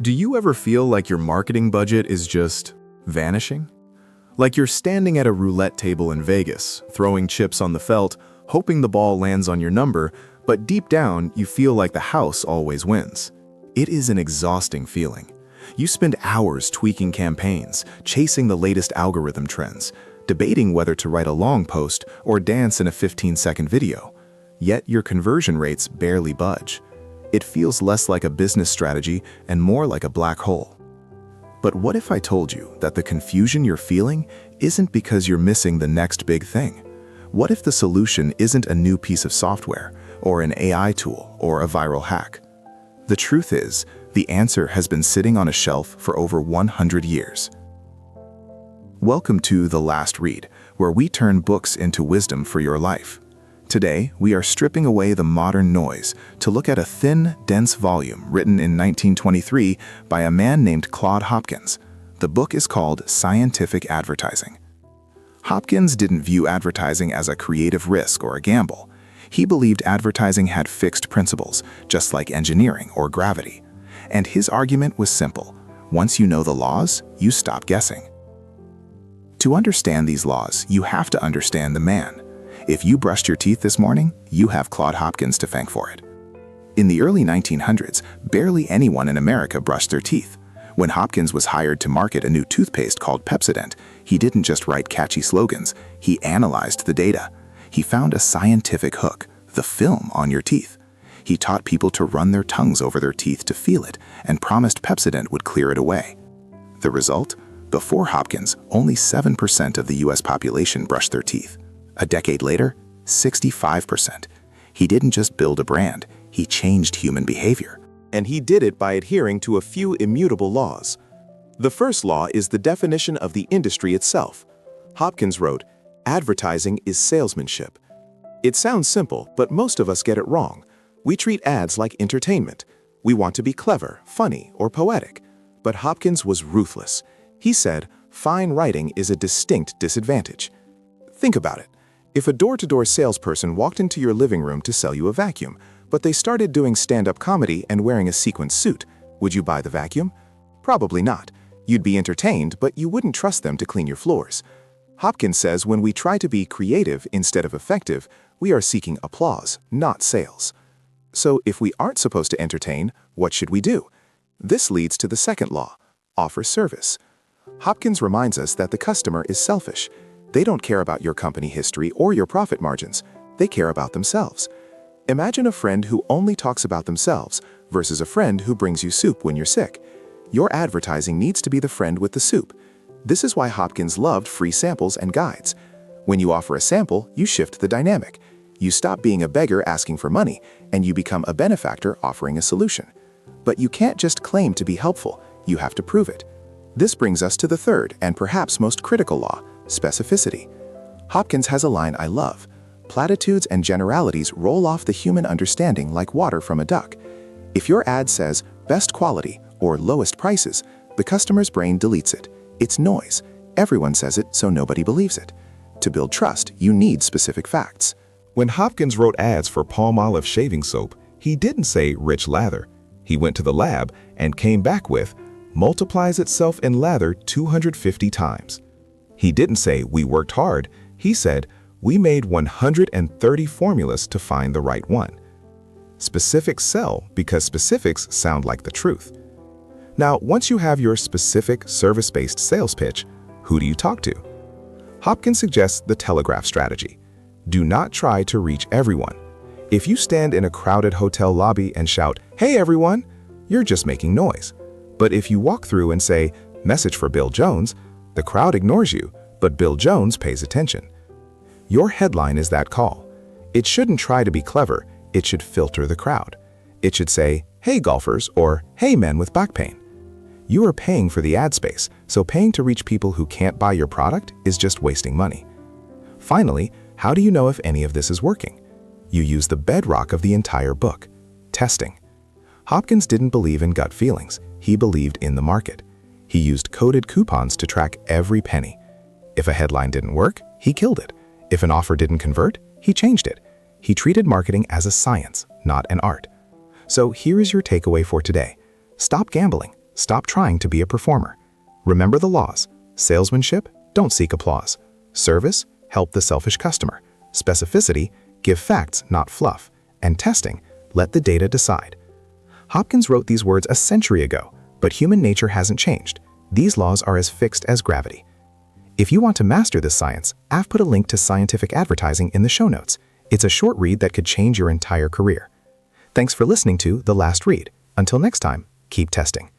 Do you ever feel like your marketing budget is just vanishing? Like you're standing at a roulette table in Vegas, throwing chips on the felt, hoping the ball lands on your number, but deep down you feel like the house always wins. It is an exhausting feeling. You spend hours tweaking campaigns, chasing the latest algorithm trends, debating whether to write a long post or dance in a 15-second video. Yet your conversion rates barely budge. It feels less like a business strategy and more like a black hole. But what if I told you that the confusion you're feeling isn't because you're missing the next big thing? What if the solution isn't a new piece of software, or an AI tool, or a viral hack? The truth is, the answer has been sitting on a shelf for over 100 years. Welcome to The Last Read, where we turn books into wisdom for your life. Today, we are stripping away the modern noise to look at a thin, dense volume written in 1923 by a man named Claude Hopkins. The book is called Scientific Advertising. Hopkins didn't view advertising as a creative risk or a gamble. He believed advertising had fixed principles, just like engineering or gravity. And his argument was simple. Once you know the laws, you stop guessing. To understand these laws, you have to understand the man. If you brushed your teeth this morning, you have Claude Hopkins to thank for it. In the early 1900s, barely anyone in America brushed their teeth. When Hopkins was hired to market a new toothpaste called Pepsodent, he didn't just write catchy slogans, he analyzed the data. He found a scientific hook, the film on your teeth. He taught people to run their tongues over their teeth to feel it and promised Pepsodent would clear it away. The result? Before Hopkins, only 7% of the US population brushed their teeth. A decade later, 65%. He didn't just build a brand, he changed human behavior. And he did it by adhering to a few immutable laws. The first law is the definition of the industry itself. Hopkins wrote, "Advertising is salesmanship." It sounds simple, but most of us get it wrong. We treat ads like entertainment. We want to be clever, funny, or poetic. But Hopkins was ruthless. He said, fine writing is a distinct disadvantage. Think about it. If a door-to-door salesperson walked into your living room to sell you a vacuum, but they started doing stand-up comedy and wearing a sequin suit, would you buy the vacuum? Probably not. You'd be entertained, but you wouldn't trust them to clean your floors. Hopkins says when we try to be creative instead of effective, we are seeking applause, not sales. So if we aren't supposed to entertain, what should we do? This leads to the second law, offer service. Hopkins reminds us that the customer is selfish. They don't care about your company history or your profit margins. They care about themselves. Imagine a friend who only talks about themselves versus a friend who brings you soup when you're sick. Your advertising needs to be the friend with the soup. This is why Hopkins loved free samples and guides. When you offer a sample, you shift the dynamic. You stop being a beggar asking for money, and you become a benefactor offering a solution. But you can't just claim to be helpful, you have to prove it. This brings us to the third and perhaps most critical law, specificity. Hopkins has a line I love. Platitudes and generalities roll off the human understanding like water from a duck. If your ad says best quality or lowest prices, the customer's brain deletes it. It's noise. Everyone says it, so nobody believes it. To build trust, you need specific facts. When Hopkins wrote ads for Palmolive shaving soap, he didn't say rich lather. He went to the lab and came back with multiplies itself in lather 250 times. He didn't say we worked hard. He said we made 130 formulas to find the right one. Specifics sell because specifics sound like the truth. Now, once you have your specific service-based sales pitch, who do you talk to? Hopkins suggests the telegraph strategy. Do not try to reach everyone. If you stand in a crowded hotel lobby and shout, "Hey everyone," you're just making noise. But if you walk through and say, "Message for Bill Jones," the crowd ignores you, but Bill Jones pays attention. Your headline is that call. It shouldn't try to be clever, it should filter the crowd. It should say, "Hey golfers," or "Hey men with back pain." You are paying for the ad space, so paying to reach people who can't buy your product is just wasting money. Finally, how do you know if any of this is working? You use the bedrock of the entire book, testing. Hopkins didn't believe in gut feelings, he believed in the market. He used coded coupons to track every penny. If a headline didn't work, he killed it. If an offer didn't convert, he changed it. He treated marketing as a science, not an art. So here is your takeaway for today. Stop gambling, Stop trying to be a performer. Remember the laws. Salesmanship, don't seek applause. Service, help the selfish customer. Specificity, give facts, not fluff. And testing, let the data decide. Hopkins wrote these words a century ago, but human nature hasn't changed. These laws are as fixed as gravity. If you want to master this science, I've put a link to scientific advertising in the show notes. It's a short read that could change your entire career. Thanks for listening to The Last Read. Until next time, keep testing.